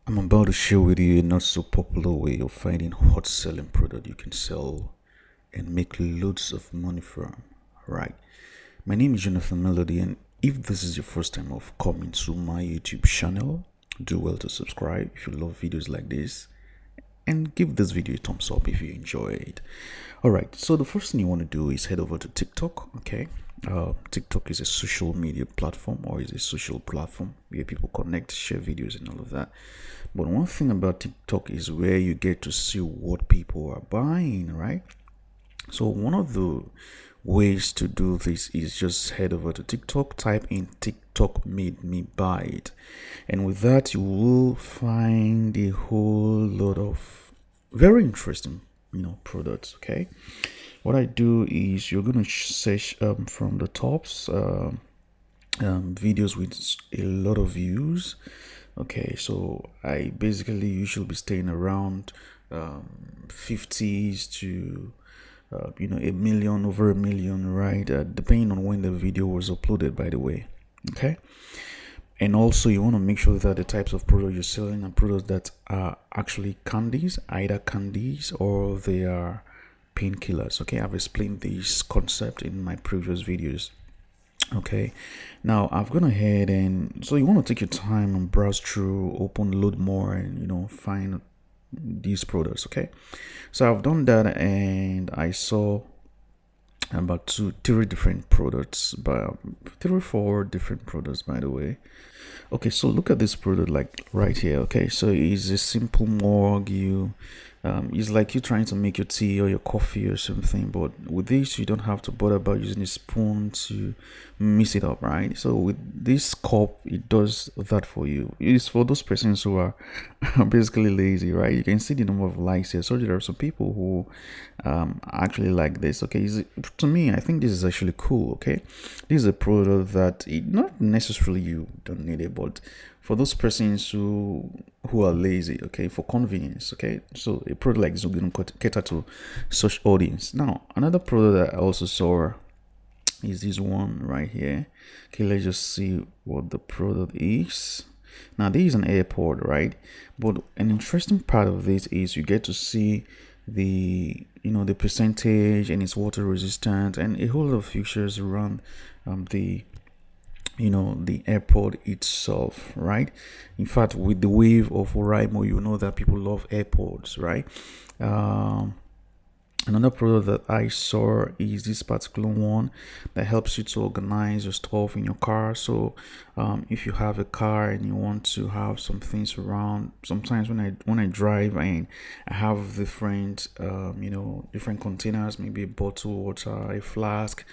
I'm about to share with you a not so popular way of finding hot selling product you can sell and make loads of money from. Right. My name is Jonathan Melody, and if this is your first time of coming to my YouTube channel, do well to subscribe if you love videos like this, and give this video a thumbs up if you enjoy it. All right, so the first thing you want to do is head over to TikTok. Okay, TikTok is a social media platform, or is a social platform where people connect, share videos and all of that. But one thing about TikTok is where you get to see what people are buying, right? So one of the ways to do this is just head over to TikTok, type in TikTok made me buy it, and with that you will find a whole lot of very interesting products. Okay, what I do is you're going to search from the tops, videos with a lot of views. Okay, so I basically usually be staying around 50s to a million, over a million, right? Depending on when the video was uploaded, by the way. Okay, and also you want to make sure that the types of products you're selling are products that are actually candies, either candies or they are painkillers. Okay, I've explained this concept in my previous videos. Okay, now I've gone ahead, and so you want to take your time and browse through, open, load more, and find these products. Okay, so I've done that, and I saw about three different products, but three, four different products, by the way. Okay, so look at this product, like right here. Okay, so it's a simple mug. It's like you trying to make your tea or your coffee or something, but with this you don't have to bother about using a spoon to mix it up, right? So with this cup, it does that for you. It's for those persons who are basically lazy, right? You can see the number of likes here. So there are some people who actually like this. Okay, to me, I think this is actually cool. Okay, this is a product that not necessarily you don't need it, but for those persons who are lazy, okay, for convenience. Okay, so a product like this will cater to such audience. Now another product that I also saw is this one right here. Okay, let's just see what the product is. Now this is an airport, right? But an interesting part of this is you get to see the percentage, and it's water resistant, and a whole lot of features around the airport itself, right? In fact, with the wave of Oraimo, you know that people love airports, right? Another product that I saw is this particular one that helps you to organize your stuff in your car. So if you have a car and you want to have some things around, sometimes when I drive and I have different different containers, maybe a bottle water, a flask,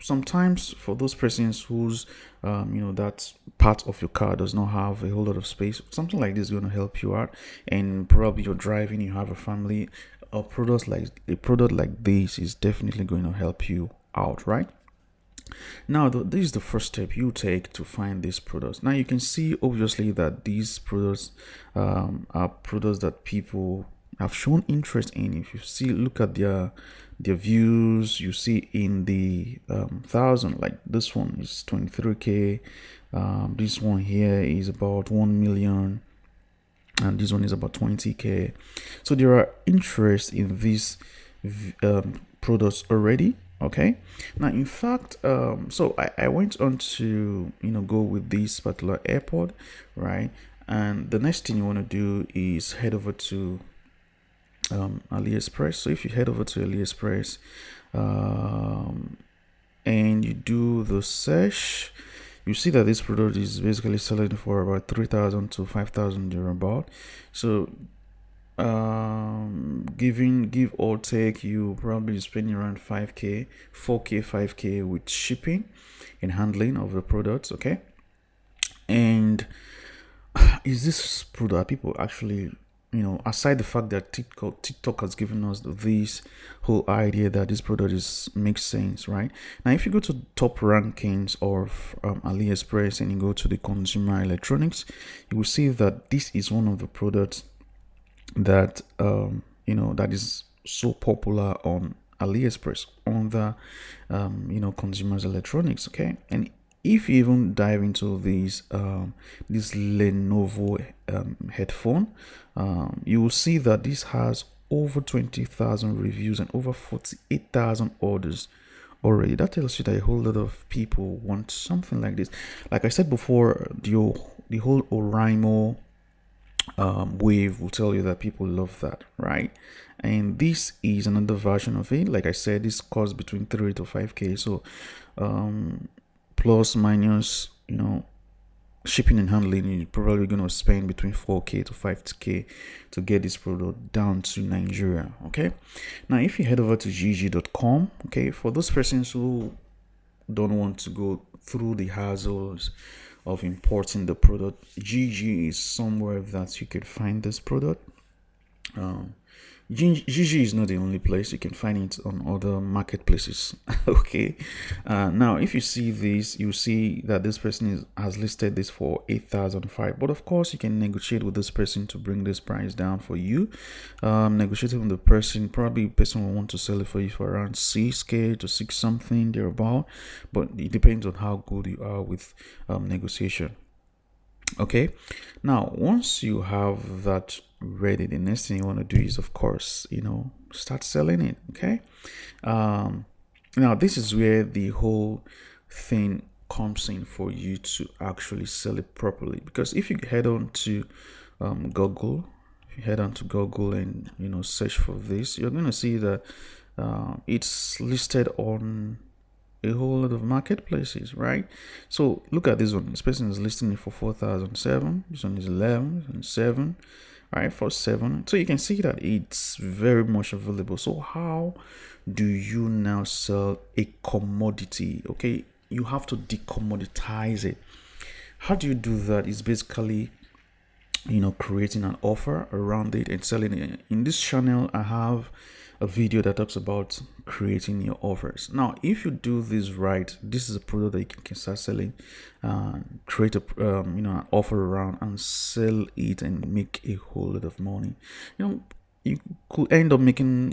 sometimes for those persons whose that part of your car does not have a whole lot of space, something like this is going to help you out. And probably you're driving, you have a family. A product like this is definitely going to help you out, right? Now this is the first step you take to find these products. Now you can see obviously that these products are products that people have shown interest in. If you look at their views, you see in the thousand, like this one is 23k, this one here is about 1 million, and this one is about 20k. So there are interest in these products already. Okay, now in fact, so I went on to go with this particular airport, right? And the next thing you want to do is head over to AliExpress. So if you head over to AliExpress and you do the search, you see that this product is basically selling for about 3,000 to 5,000 about. So give or take, you probably spending around 5k, 4k, 5k with shipping and handling of the products. Okay, and is this product people actually, aside the fact that TikTok has given us this whole idea that this product makes sense, right? Now, if you go to top rankings of AliExpress and you go to the consumer electronics, you will see that this is one of the products that that is so popular on AliExpress, on the consumers electronics. Okay, and if you even dive into this Lenovo headphone, you will see that this has over 20,000 reviews and over 48,000 orders already. That tells you that a whole lot of people want something like this. Like I said before, the whole Oraimo wave will tell you that people love that, right? And this is another version of it. Like I said, this costs between 3 to 5k. So plus minus, shipping and handling, you're probably going to spend between 4k to 5k to get this product down to Nigeria. Okay, now if you head over to Jiji.com, okay, for those persons who don't want to go through the hassles of importing the product, Jiji is somewhere that you could find this product. Jiji is not the only place. You can find it on other marketplaces. Okay, now if you see this, you see that this person has listed this for 8,005, but of course you can negotiate with this person to bring this price down for you. Negotiating with the person, probably the person will want to sell it for you for around 6k to 6 something thereabout, but it depends on how good you are with negotiation. Okay, now once you have that ready, the next thing you want to do is, of course, start selling it. Okay, now this is where the whole thing comes in for you to actually sell it properly. Because if you head on to Google, and search for this, you're going to see that it's listed on a whole lot of marketplaces, right? So look at this one. This person is listing it for 4,007. This one is 11 and 7, right? For 7. So you can see that it's very much available. So how do you now sell a commodity? Okay, you have to decommoditize it. How do you do that? It's basically creating an offer around it and selling it. In this channel, I have a video that talks about creating your offers. Now, if you do this right, this is a product that you can start selling, create a an offer around and sell it and make a whole lot of money. You could end up making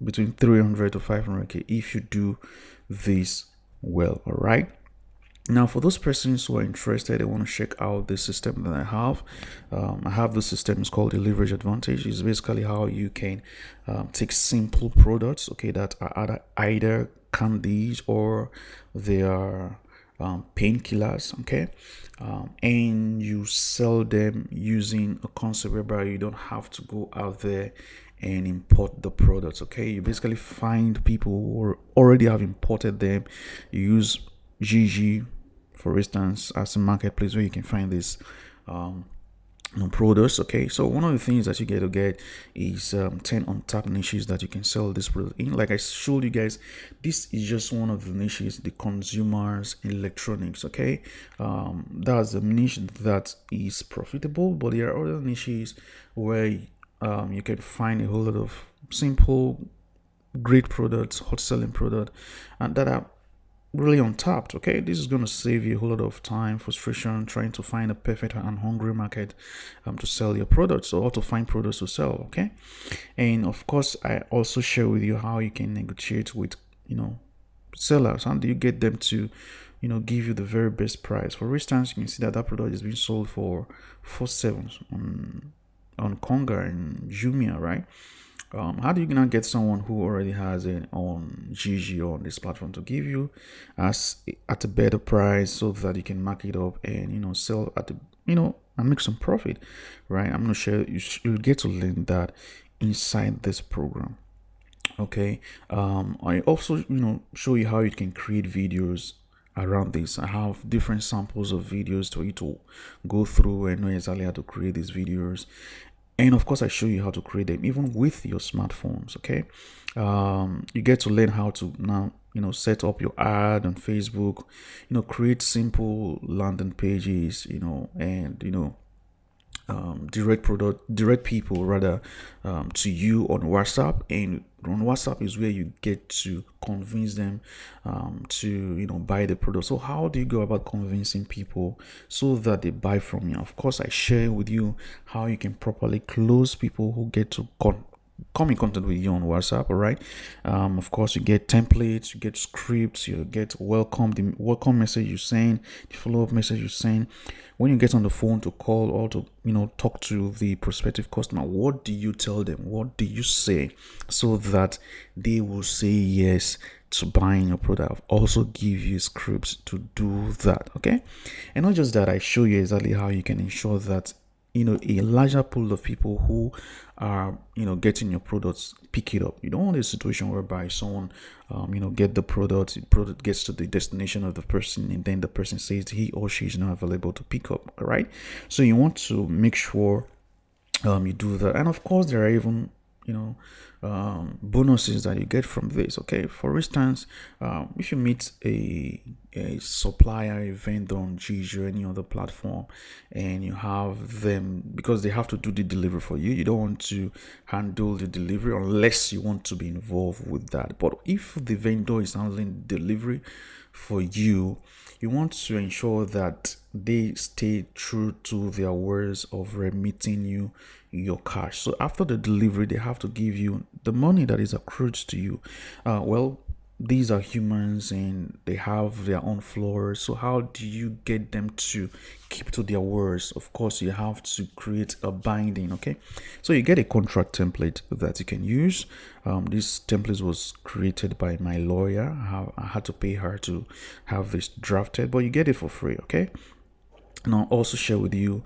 between 300 to 500k if you do this well. All right. Now, for those persons who are interested, they want to check out the system that I have the system. It's called the Leverage Advantage. It's basically how you can take simple products, okay, that are either candies or they are painkillers, okay, and you sell them using a concept whereby you don't have to go out there and import the products. Okay, you basically find people who already have imported them. You use Jiji, for instance, as a marketplace where you can find this products. Okay, so one of the things that you get is 10 untapped niches that you can sell this product in. Like I showed you guys, this is just one of the niches, the consumers electronics. Okay, that's a niche that is profitable, but there are other niches where you can find a whole lot of simple, great products, hot selling product, and that are really untapped. Okay, this is going to save you a whole lot of time, frustration, trying to find a perfect and hungry market to sell your products, or to find products to sell. Okay, and of course I also share with you how you can negotiate with sellers. How do you get them to give you the very best price? For instance, you can see that product is being sold for 4.7 on Konga and Jumia, right? How do you not get someone who already has it on Jiji or on this platform to give you at a better price, so that you can mark it up and sell at the and make some profit, right? I'm not sure you'll get to learn that inside this program. Okay, I also show you how you can create videos around this. I have different samples of videos for you to go through and know exactly how to create these videos. And of course, I show you how to create them even with your smartphones. Okay, you get to learn how to now set up your ad on Facebook, create simple landing pages, and direct people rather to you on WhatsApp. And on WhatsApp is where you get to convince them to buy the product. So how do you go about convincing people so that they buy from you? Of course, I share with you how you can properly close people who get to come in contact with you on WhatsApp. All right. Of course, you get templates, you get scripts, you get the welcome message you send, the follow-up message you send. When you get on the phone to call or to talk to the prospective customer, what do you tell them? What do you say so that they will say yes to buying your product? I'll also give you scripts to do that. Okay. And not just that, I show you exactly how you can ensure that a larger pool of people who are getting your products pick it up. You don't want a situation whereby someone get the product gets to the destination of the person, and then the person says he or she is not available to pick up. All right. So you want to make sure you do that. And of course, there are even bonuses that you get from this. Okay, for instance, if you meet a supplier, a vendor on Jiji or any other platform, and you have them, because they have to do the delivery for you, you don't want to handle the delivery unless you want to be involved with that. But if the vendor is handling delivery for you, you want to ensure that they stay true to their words of remitting you your cash. So after the delivery, they have to give you the money that is accrued to you. Well, these are humans and they have their own flaws. So how do you get them to keep to their words? Of course, you have to create a binding. Okay, so you get a contract template that you can use. This template was created by my lawyer. I had to pay her to have this drafted, but you get it for free. Okay, and I'll also share with you,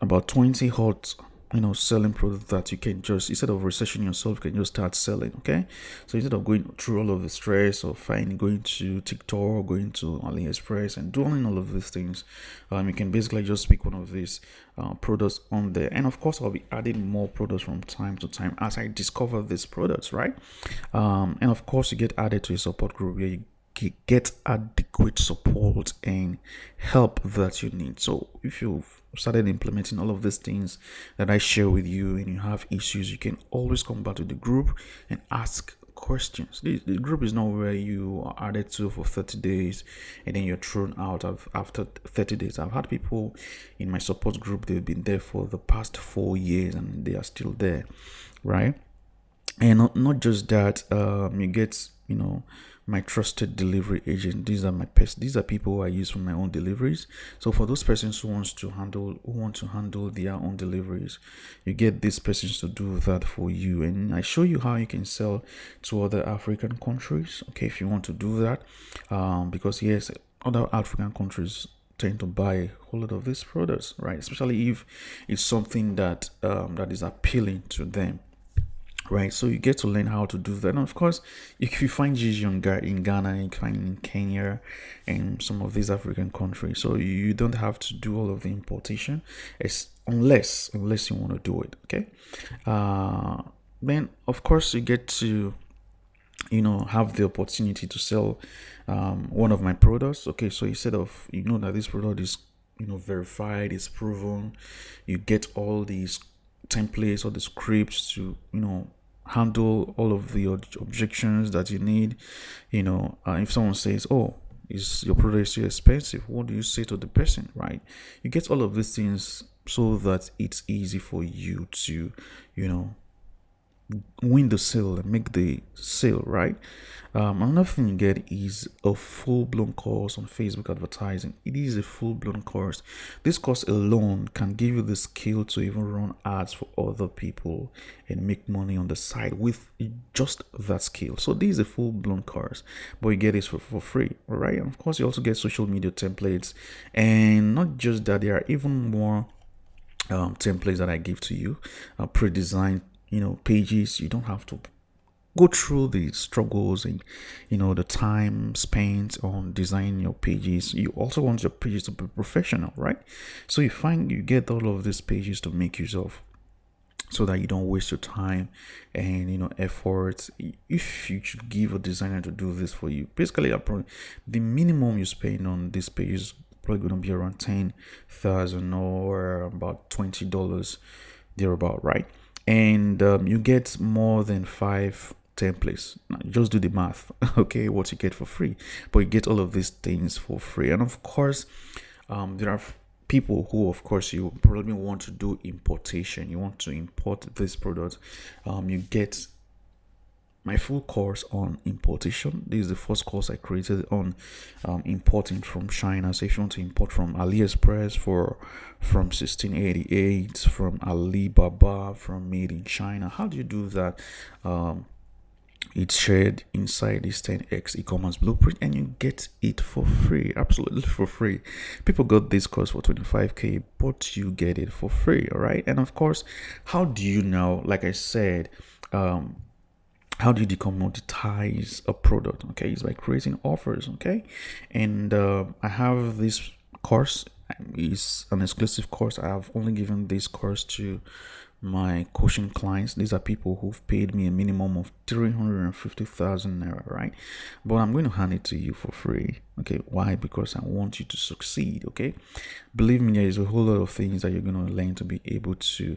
about 20 hot selling products that you can just, instead of researching yourself, you can just start selling. Okay, so instead of going through all of the stress of going to TikTok or going to AliExpress and doing all of these things, you can basically just pick one of these products on there. And of course, I'll be adding more products from time to time as I discover these products, right? And of course, you get added to a support group where you get adequate support and help that you need. So if you've started implementing all of these things that I share with you and you have issues, you can always come back to the group and ask questions. The group is not where you are added to for 30 days and then you're thrown out after 30 days. I've had people in my support group, they've been there for the past 4 years and they are still there, right? And not just that, you get my trusted delivery agent. These are people who I use for my own deliveries. So for those persons who want to handle their own deliveries, you get these persons to do that for you. And I show you how you can sell to other African countries. Okay, if you want to do that, because yes, other African countries tend to buy a whole lot of these products, right? Especially if it's something that that is appealing to them. Right, so you get to learn how to do that. And of course, if you find Jiji in Ghana, you find in Kenya and some of these African countries, so you don't have to do all of the importation, unless you want to do it. Okay, then of course you get to have the opportunity to sell one of my products. Okay, so instead of that this product is verified, it's proven, you get all these templates or the scripts to handle all of the objections that you need. If someone says, oh, is your product too expensive, what do you say to the person, right? You get all of these things so that it's easy for you to win the sale and make the sale, right? Another thing you get is a full-blown course on Facebook advertising. It is a full-blown course. This course alone can give you the skill to even run ads for other people and make money on the side with just that skill. So this is a full-blown course, but you get it for free, all right? And of course, you also get social media templates, and not just that, there are even more templates that I give to you, pre-designed pages. You don't have to go through the struggles and the time spent on designing your pages. You also want your pages to be professional, right? So you get all of these pages to make use of, so that you don't waste your time and effort. If you should give a designer to do this for you, basically the minimum you spend on this page is probably going to be around 10,000 or about $20 thereabout, right? And you get more than 5 templates. Now, just do the math, okay, what you get for free, but you get all of these things for free. And of course, there are people who, of course, you probably want to do importation, you want to import this product, you get my full course on importation. This is the first course I created on importing from China. So if you want to import from AliExpress from 1688, from Alibaba, from Made in China, how do you do that? It's shared inside this 10x e-commerce blueprint, and you get it for free, absolutely for free. People got this course for 25k, but you get it for free. All right. And of course, how do you now, like I said, how do you decommoditize a product? Okay, it's by creating offers. Okay, and I have this course. It's an exclusive course. I have only given this course to my coaching clients. These are people who've paid me a minimum of 350,000 naira, right? But I'm going to hand it to you for free. Okay, why? Because I want you to succeed. Okay, believe me, there is a whole lot of things that you're going to learn to be able to,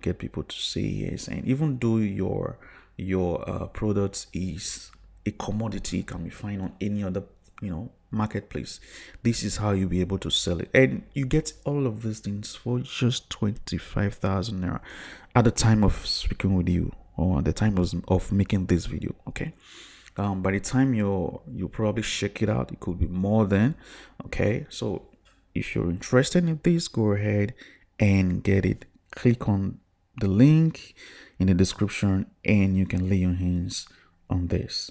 get people to say yes. And even though your product is a commodity, it can be found on any other marketplace, this is how you'll be able to sell it, and you get all of these things for just 25,000 naira at the time of speaking with you, or at the time of making this video. Okay, by the time you probably check it out, it could be more than. Okay, so if you're interested in this, go ahead and get it. Click on the link in the description and you can lay your hands on this.